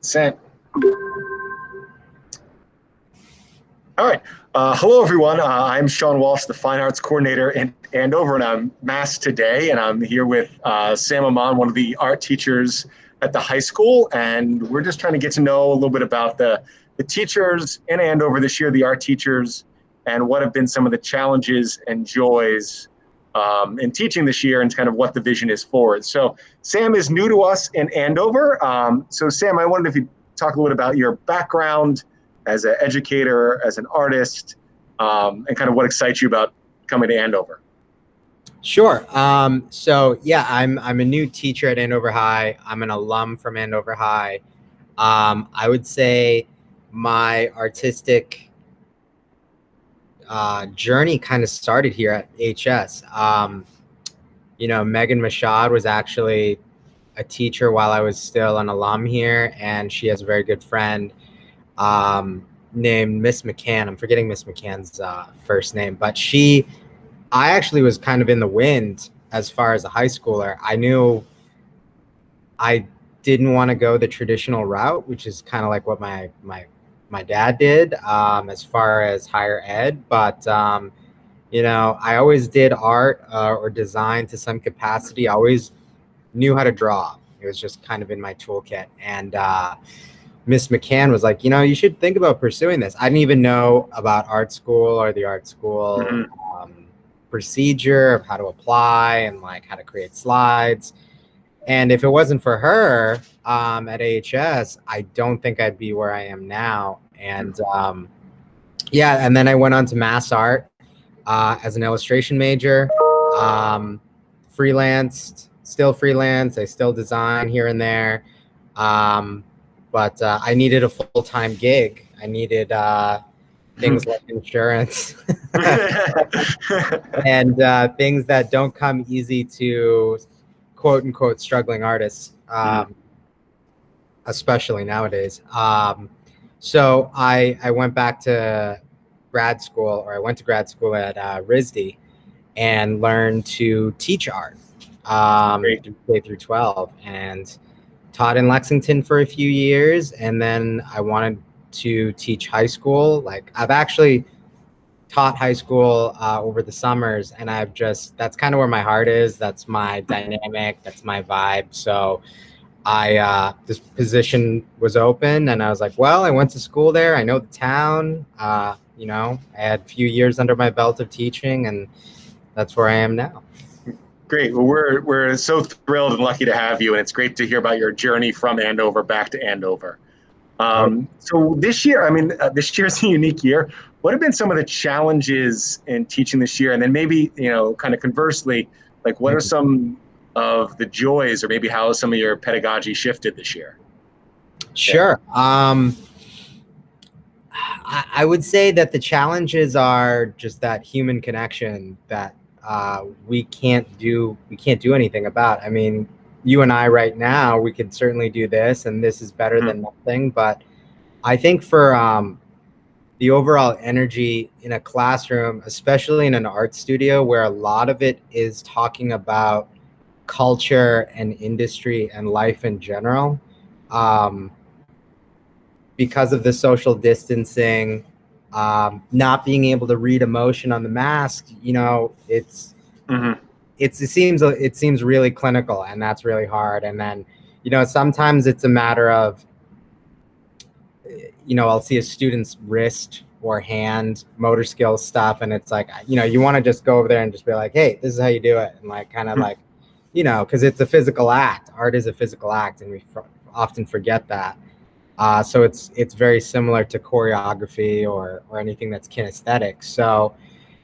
Sam. All right. Hello, everyone. I'm Sean Walsh, the Fine Arts Coordinator in Andover, and I'm masked today. And I'm here with Sam Aman, one of the art teachers at the high school. And we're just trying to get to know a little bit about the teachers in Andover this year, the art teachers, and what have been some of the challenges and joys in teaching this year and kind of what the vision is forward. So Sam is new to us in Andover. So Sam, I wondered if you'd talk a little bit about your background as an educator, as an artist, and kind of what excites you about coming to Andover. Sure. So yeah, I'm a new teacher at Andover High. I'm an alum from Andover High. I would say my artistic journey kind of started here at AHS. Megan Mashad was actually a teacher while I was still an alum here, and she has a very good friend named Miss McCann. I'm forgetting Miss McCann's first name, but I actually was kind of in the wind as far as a high schooler. I knew I didn't want to go the traditional route, which is kind of like what my dad did as far as higher ed. But, I always did art or design to some capacity. I always knew how to draw. It was just kind of in my toolkit. And Miss McCann was like, you should think about pursuing this. I didn't even know about art school or the art school procedure of how to apply and like how to create slides. And if it wasn't for her at AHS, I don't think I'd be where I am now. And and then I went on to mass art as an illustration major, freelanced, still freelance. I still design here and there. But I needed a full-time gig. I needed things like insurance and things that don't come easy to quote unquote struggling artists, especially nowadays. So I went back to grad school, or I went to grad school at RISD and learned to teach art K through 12, and taught in Lexington for a few years. And then I wanted to teach high school. Like, I've actually taught high school over the summers, and that's kind of where my heart is. That's my dynamic, that's my vibe. So this position was open, and I was like, well, I went to school there, I know the town, I had a few years under my belt of teaching, and that's where I am now. Great. Well, we're so thrilled and lucky to have you, and it's great to hear about your journey from Andover back to Andover. So this year, this year's a unique year. What have been some of the challenges in teaching this year? And then maybe, kind of conversely, like what are some of the joys, or maybe how some of your pedagogy shifted this year? Sure. I would say that the challenges are just that human connection that we can't do anything about. I mean, you and I right now, we could certainly do this, and this is better than nothing. But I think for the overall energy in a classroom, especially in an art studio, where a lot of it is talking about culture and industry and life in general, because of the social distancing, not being able to read emotion on the mask, it seems really clinical, and that's really hard. And then, sometimes it's a matter of, I'll see a student's wrist or hand motor skills stuff, and it's like, you want to just go over there and just be like, hey, this is how you do it. And like, kind of like, because it's a physical act. Art is a physical act, and we often forget that. So it's very similar to choreography or anything that's kinesthetic. So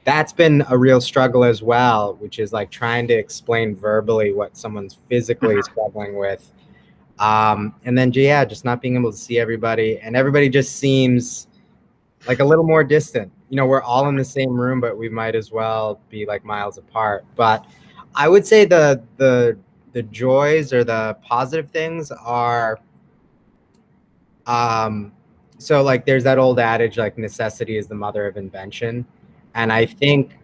that's been a real struggle as well, which is like trying to explain verbally what someone's physically struggling with. And then, just not being able to see everybody, and everybody just seems like a little more distant. We're all in the same room, but we might as well be like miles apart. But I would say the joys or the positive things are, so like there's that old adage, like necessity is the mother of invention. And I think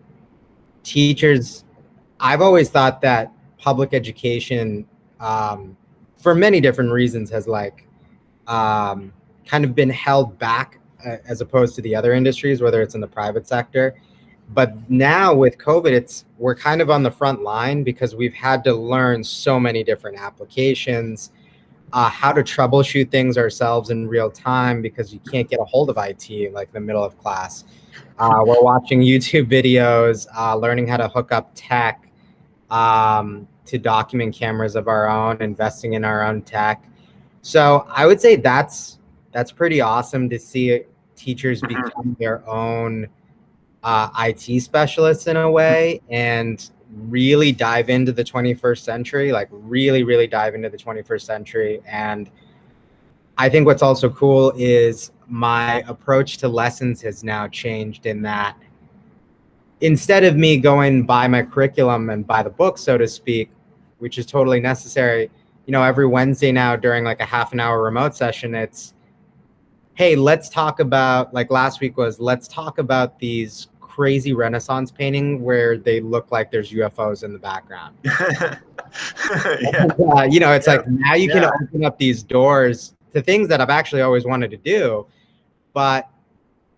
I've always thought that public education, for many different reasons, has like kind of been held back as opposed to the other industries, whether it's in the private sector. But now with COVID, we're kind of on the front line because we've had to learn so many different applications, how to troubleshoot things ourselves in real time because you can't get a hold of IT like in the middle of class. We're watching YouTube videos, learning how to hook up tech, to document cameras of our own, investing in our own tech. So I would say that's pretty awesome to see teachers become their own IT specialists in a way and really dive into the 21st century, like really dive into the 21st century. And I think what's also cool is my approach to lessons has now changed in that instead of me going by my curriculum and by the book, so to speak, which is totally necessary, every Wednesday now during like a half an hour remote session, it's, hey, let's talk about, like last week was, let's talk about these crazy Renaissance painting where they look like there's UFOs in the background. Yeah. It's like now you can open up these doors to things that I've actually always wanted to do, but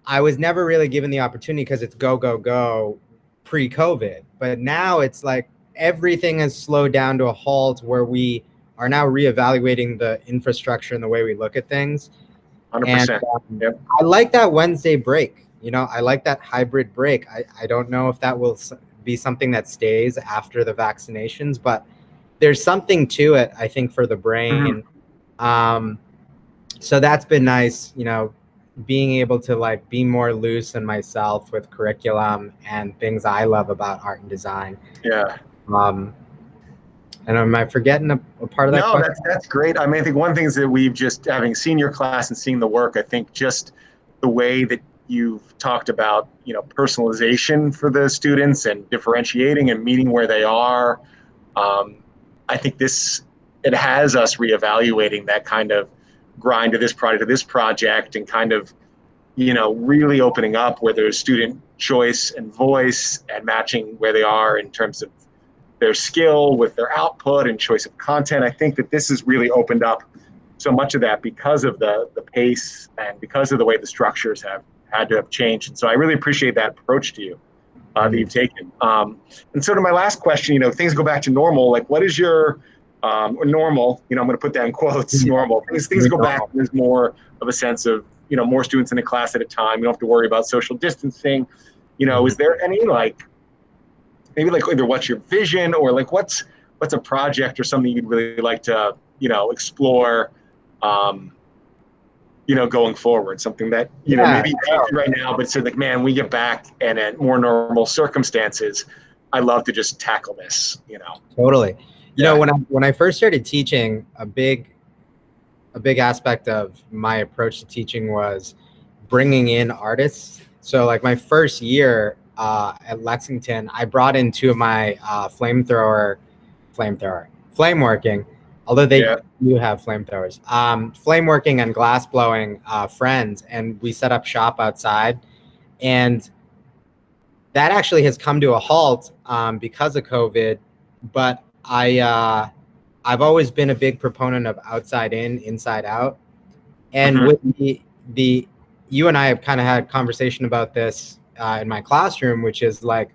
I was never really given the opportunity because it's go pre-COVID. But now it's like everything has slowed down to a halt where we are now reevaluating the infrastructure and the way we look at things. 100%. And I like that Wednesday break. I like that hybrid break. I don't know if that will be something that stays after the vaccinations, but there's something to it, I think, for the brain. So that's been nice, being able to like be more loose in myself with curriculum and things I love about art and design. Yeah. And am I forgetting a part of that? No, that's great. I mean, I think one thing is that we've just, having seen your class and seeing the work, I think just the way that you've talked about, personalization for the students and differentiating and meeting where they are. I think it has us reevaluating that kind of grind to this project and kind of, really opening up where there's student choice and voice and matching where they are in terms of their skill with their output and choice of content. I think that this has really opened up so much of that because of the pace and because of the way the structures have had to have changed. And so I really appreciate that approach to you that you've taken. And so to my last question, things go back to normal. Like, what is your normal? I'm going to put that in quotes. Normal things go back. There's more of a sense of more students in a class at a time. You don't have to worry about social distancing. Is there any maybe either what's your vision or what's a project or something you'd really like to explore going forward, something that maybe right now, but so man, we get back and at more normal circumstances, I'd love to just tackle this. Totally. When I first started teaching, a big aspect of my approach to teaching was bringing in artists. So like my first year at Lexington, I brought in two of my flame working, although they do have flamethrowers, flame working and glass blowing friends, and we set up shop outside, and that actually has come to a halt because of COVID. But I've always been a big proponent of outside in, inside out, and with the you and I have kind of had a conversation about this in my classroom, which is like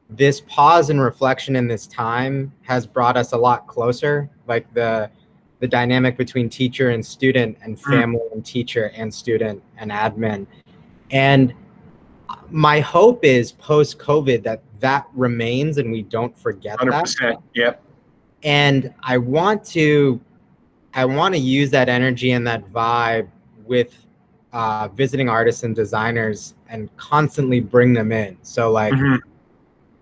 this pause and reflection in this time has brought us a lot closer, like the dynamic between teacher and student and family and teacher and student and admin. And my hope is post-COVID that remains and we don't forget 100%, that. Yep. And I want to use that energy and that vibe with visiting artists and designers and constantly bring them in. So like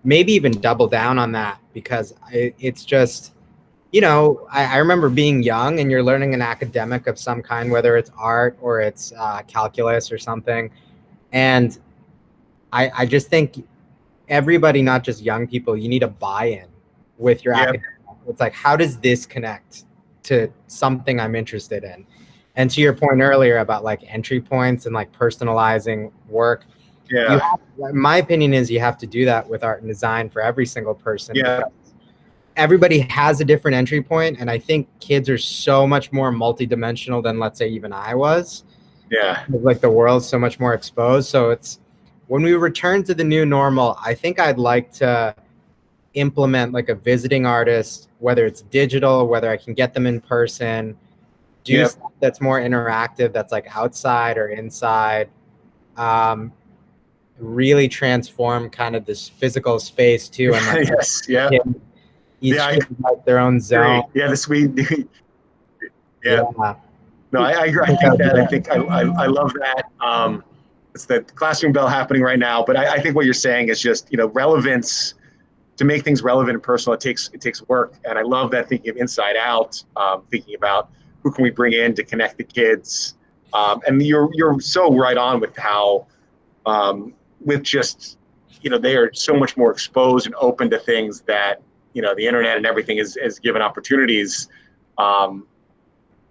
maybe even double down on that, because it's just, I remember being young and you're learning an academic of some kind, whether it's art or it's calculus or something. And I just think everybody, not just young people, you need a buy-in with your academic. It's like, how does this connect to something I'm interested in? And to your point earlier about like entry points and like personalizing work, my opinion is you have to do that with art and design for every single person. everybody has a different entry point, and I think kids are so much more multidimensional than, let's say, even I was. Yeah. Like the world's so much more exposed. So it's when we return to the new normal, I think I'd like to implement like a visiting artist, whether it's digital, whether I can get them in person, do Yep. stuff that's more interactive, that's like outside or inside. Um, really transform kind of this physical space too, and like Yes. Yeah. each Yeah. I kid like their own zone. agree. Yeah. The sweet. Yeah, Yeah. No, I agree. I think think that'd be that. I it. think I love that. It's the classroom bell happening right now. But I think what you're saying is just, relevance. To make things relevant and personal, it takes work. And I love that, thinking of inside out, thinking about who can we bring in to connect the kids. And you're so right on with how, with just, they are so much more exposed and open to things that, the internet and everything is given opportunities. Um,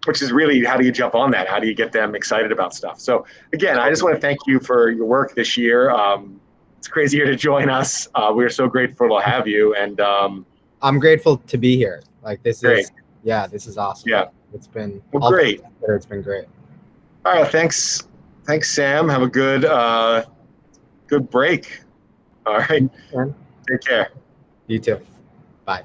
which is really, how do you jump on that? How do you get them excited about stuff? So again, I just want to thank you for your work this year. It's crazy here to join us. We're so grateful to have you, and I'm grateful to be here. Like this great. is, yeah, this is awesome. Yeah. It's been Well, all things great. considered, it's been great. All right. Thanks, Sam. Have a good break. All right. And Take care. you too. Bye.